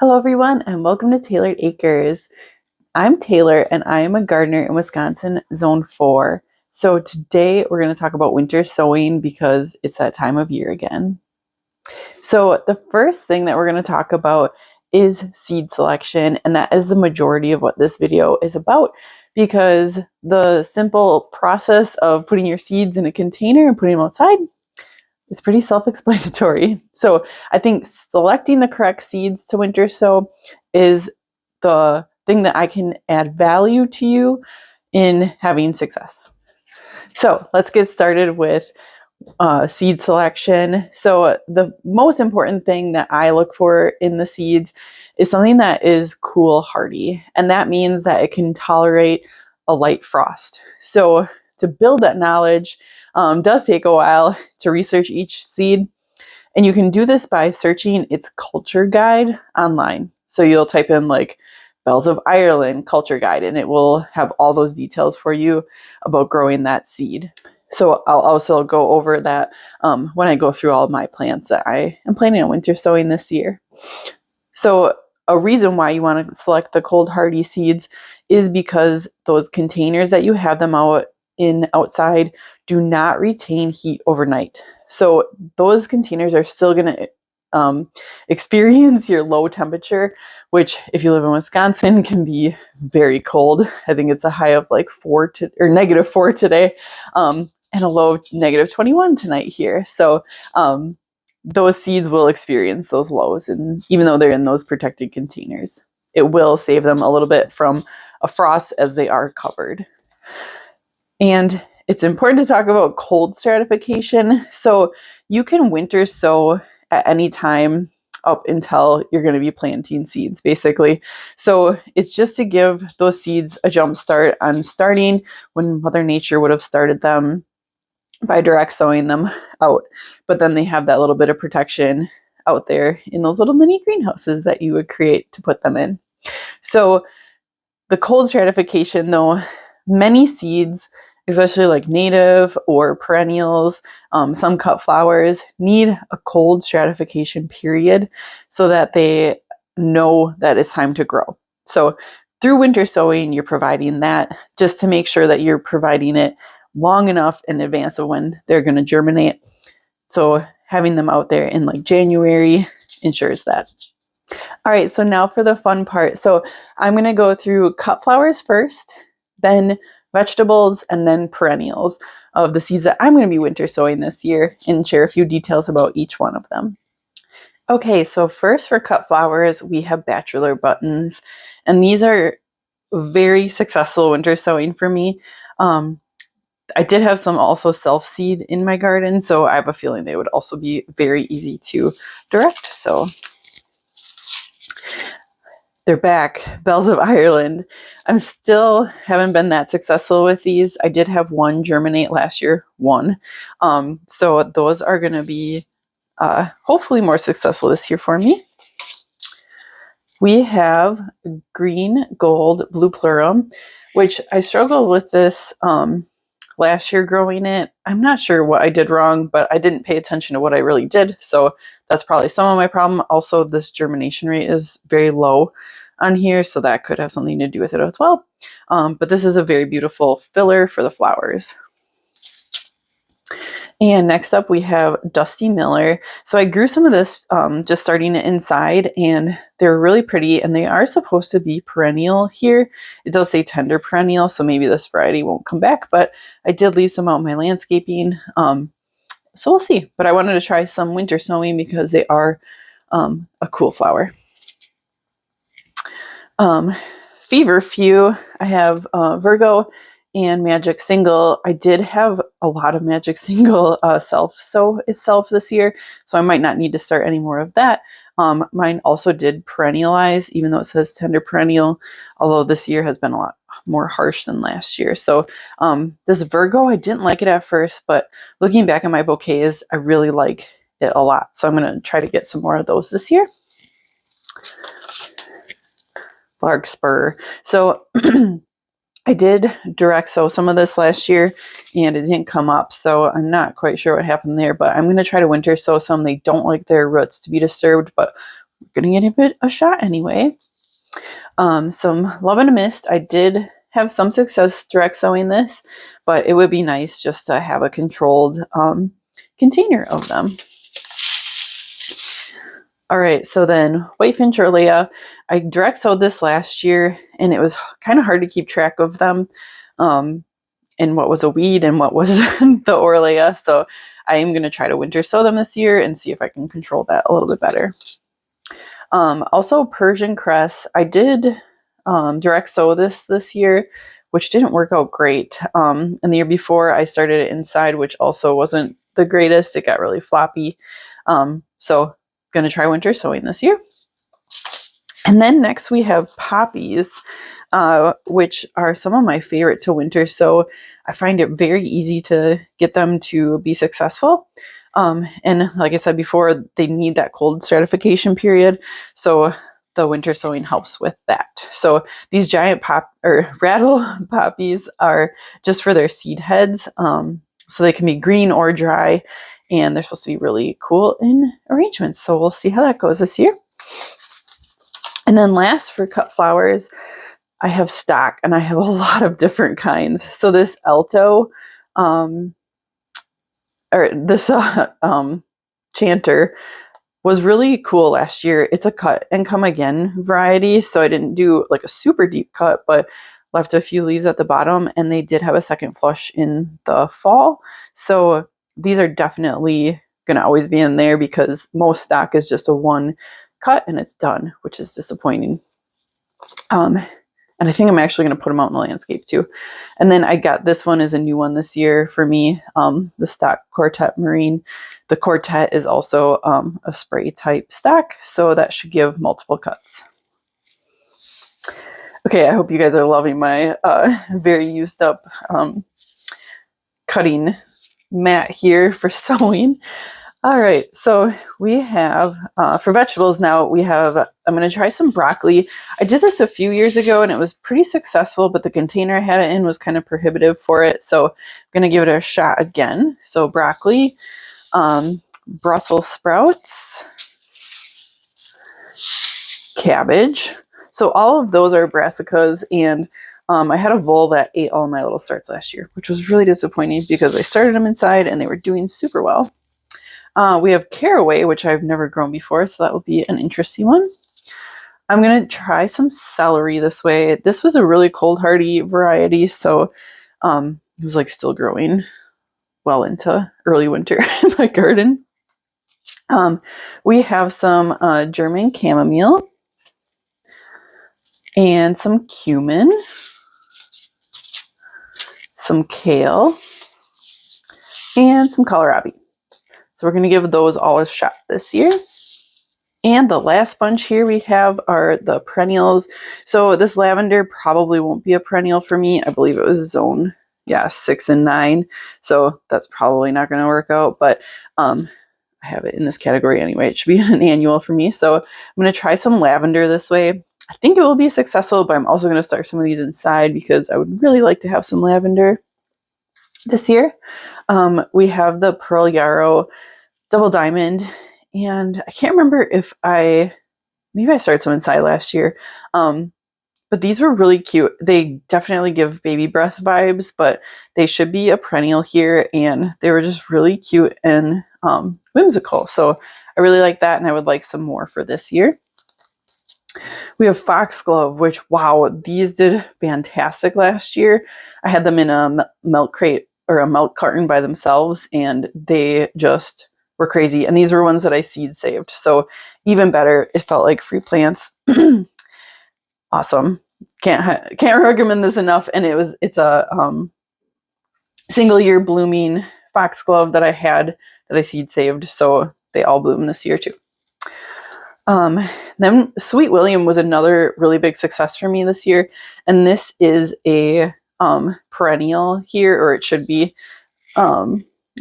Hello everyone and welcome to Tailored Acres. I'm Taylor and I am a gardener in Wisconsin, Zone 4. So today we're going to talk about winter sowing because it's that time of year again. So the first thing that we're going to talk about is seed selection, and that is the majority of what this video is about because the simple process of putting your seeds in a container and putting them outside, it's pretty self-explanatory. So I think selecting the correct seeds to winter sow is the thing that I can add value to you in having success. So let's get started with seed selection. So the most important thing that I look for in the seeds is something that is cool hardy, and that means that it can tolerate a light frost. So to build that knowledge does take a while to research each seed, and you can do this by searching its culture guide online. So you'll type in like Bells of Ireland culture guide, and it will have all those details for you about growing that seed. So I'll also go over that when I go through all of my plants that I am planning on winter sowing this year. So a reason why you want to select the cold hardy seeds is because those containers that you have them outside do not retain heat overnight. So those containers are still going to experience your low temperature, which if you live in Wisconsin can be very cold. I think it's a high of like -4 today, and a low of -21 tonight here. So those seeds will experience those lows, and even though they're in those protected containers, it will save them a little bit from a frost as they are covered. And it's important to talk about cold stratification. So you can winter sow at any time up until you're going to be planting seeds, basically. So it's just to give those seeds a jump start on starting when Mother Nature would have started them by direct sowing them out. But then they have that little bit of protection out there in those little mini greenhouses that you would create to put them in. So the cold stratification, though, many seeds, especially like native or perennials, some cut flowers, need a cold stratification period so that they know that it's time to grow. So through winter sowing, you're providing that just to make sure that you're providing it long enough in advance of when they're going to germinate. So having them out there in like January ensures that. All right, so now for the fun part. So I'm going to go through cut flowers first, then vegetables, and then perennials of the seeds that I'm going to be winter sowing this year, and share a few details about each one of them. Okay, so first for cut flowers, we have bachelor buttons, and these are very successful winter sowing for me. I did have some also self-seed in my garden, so I have a feeling they would also be very easy to direct. So they're back, Bells of Ireland. I'm still haven't been that successful with these. I did have one germinate last year, one. So those are going to be hopefully more successful this year for me. We have green, gold, blue plurum, which I struggled with this last year growing it. I'm not sure what I did wrong, but I didn't pay attention to what I really did. So that's probably some of my problem. Also, this germination rate is very low on here, so that could have something to do with it as well. But this is a very beautiful filler for the flowers. And next up we have Dusty Miller. So I grew some of this just starting it inside, and they're really pretty, and they are supposed to be perennial here. It does say tender perennial, so maybe this variety won't come back, but I did leave some out in my landscaping. So we'll see. But I wanted to try some winter sowing because they are a cool flower. Feverfew, I have Virgo and Magic Single. I did have a lot of Magic Single self-sow itself this year, so I might not need to start any more of that. Mine also did perennialize, even though it says tender perennial, although this year has been a lot more harsh than last year. So this Virgo, I didn't like it at first, but looking back at my bouquets, I really like it a lot. So I'm going to try to get some more of those this year. Larkspur. So I did direct sow some of this last year and it didn't come up, so I'm not quite sure what happened there, but I'm going to try to winter sow some. They don't like their roots to be disturbed, but we're going to give it a shot anyway. Some Love and a Mist. I did have some success direct sowing this, but it would be nice just to have a controlled container of them. All right, so then Whitefinch Orlea, I direct sowed this last year, and it was kind of hard to keep track of them, and what was a weed and what was the Orlea. So I am going to try to winter sow them this year and see if I can control that a little bit better. Also Persian cress, I did direct sow this year, which didn't work out great. And the year before I started it inside, which also wasn't the greatest. It got really floppy. So going to try winter sowing this year. And then next we have poppies, which are some of my favorite to winter sow. I find it very easy to get them to be successful. And like I said before, they need that cold stratification period. So the winter sowing helps with that. So these giant rattle poppies are just for their seed heads. So they can be green or dry, and they're supposed to be really cool in arrangements. So we'll see how that goes this year. And then last, for cut flowers, I have stock, and I have a lot of different kinds. So this Alto, Chanter was really cool last year. It's a cut and come again variety, so I didn't do like a super deep cut, but left a few leaves at the bottom, and they did have a second flush in the fall. So these are definitely going to always be in there because most stock is just a one cut and it's done, which is disappointing. And I think I'm actually going to put them out in the landscape too. And then I got this one as a new one this year for me, the stock Quartet Marine. The Quartet is also a spray type stock, so that should give multiple cuts. Okay, I hope you guys are loving my very used up cutting mat here for sowing. All right, so we have, for vegetables now, I'm going to try some broccoli. I did this a few years ago and it was pretty successful, but the container I had it in was kind of prohibitive for it. So I'm going to give it a shot again. So broccoli, Brussels sprouts, cabbage. So all of those are brassicas, and I had a vole that ate all of my little starts last year, which was really disappointing because I started them inside and they were doing super well. We have caraway, which I've never grown before, so that will be an interesting one. I'm going to try some celery this way. This was a really cold hardy variety, so it was like still growing well into early winter in my garden. We have some German chamomile and some cumin, some kale, and some kohlrabi. So we're going to give those all a shot this year. And the last bunch here we have are the perennials. So this lavender probably won't be a perennial for me. I believe it was zone 6 and 9. So that's probably not going to work out, but I have it in this category anyway. It should be an annual for me. So I'm going to try some lavender this way. I think it will be successful, but I'm also going to start some of these inside because I would really like to have some lavender this year. We have the Pearl Yarrow Double Diamond, and I can't remember if maybe I started some inside last year, but these were really cute. They definitely give baby breath vibes, but they should be a perennial here, and they were just really cute and whimsical. So I really like that, and I would like some more for this year. We have Foxglove, which, wow, these did fantastic last year. I had them in a milk crate or a milk carton by themselves, and they just were crazy. And these were ones that I seed saved. So even better, it felt like free plants. Awesome. Can't recommend this enough. And it's a single year blooming foxglove that I seed saved. So they all bloom this year too. Then Sweet William was another really big success for me this year. And this is a perennial here, or it should be. I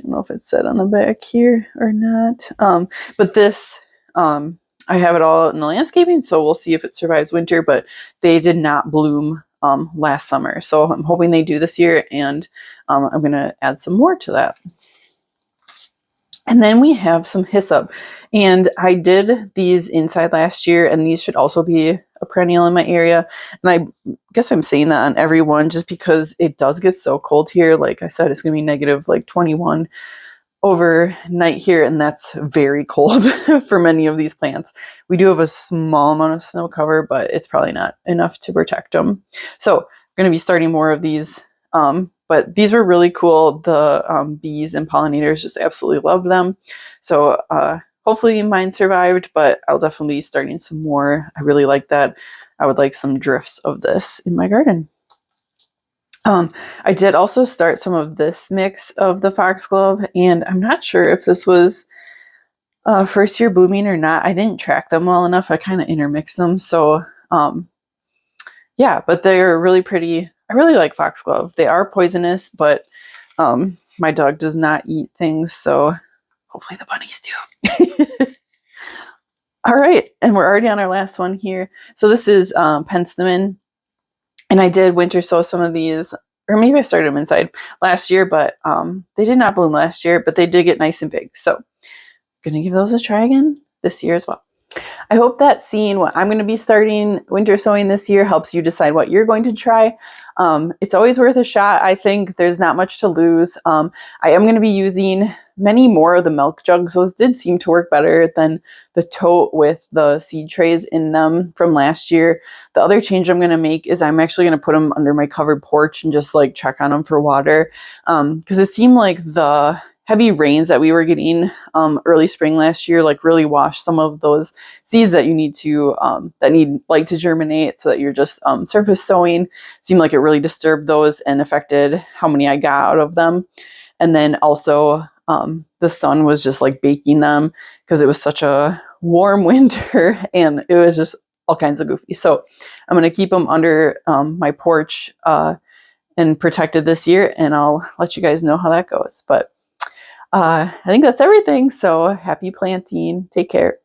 don't know if it's said on the back here or not. But this, I have it all out in the landscaping, so we'll see if it survives winter, but they did not bloom last summer. So I'm hoping they do this year, and I'm going to add some more to that. And then we have some hyssop, and I did these inside last year, and these should also be a perennial in my area. And I guess I'm saying that on every one just because it does get so cold here. Like I said, it's going to be negative like 21 overnight here, and that's very cold for many of these plants. We do have a small amount of snow cover, but it's probably not enough to protect them. So I'm going to be starting more of these. But these were really cool. The bees and pollinators just absolutely love them. So hopefully mine survived, but I'll definitely be starting some more. I really like that. I would like some drifts of this in my garden. I did also start some of this mix of the foxglove, and I'm not sure if this was first year blooming or not. I didn't track them well enough. I kind of intermixed them. So yeah, but they're really pretty. I really like foxglove. They are poisonous, but my dog does not eat things, so hopefully the bunnies do. All right, and we're already on our last one here. So this is penstemon, and I did winter sow some of these, or maybe I started them inside last year, but they did not bloom last year, but they did get nice and big. So I'm gonna give those a try again this year as well. I hope that seeing what I'm going to be starting winter sowing this year helps you decide what you're going to try. It's always worth a shot. I think there's not much to lose. I am going to be using many more of the milk jugs. Those did seem to work better than the tote with the seed trays in them from last year. The other change I'm going to make is I'm actually going to put them under my covered porch and just like check on them for water. Because it seemed like the heavy rains that we were getting early spring last year like really washed some of those seeds that you need to that need like to germinate, so that you're just surface sowing. Seemed like it really disturbed those and affected how many I got out of them. And then also the sun was just like baking them because it was such a warm winter, and it was just all kinds of goofy. So I'm going to keep them under my porch and protected this year, and I'll let you guys know how that goes. But I think that's everything. So happy planting. Take care.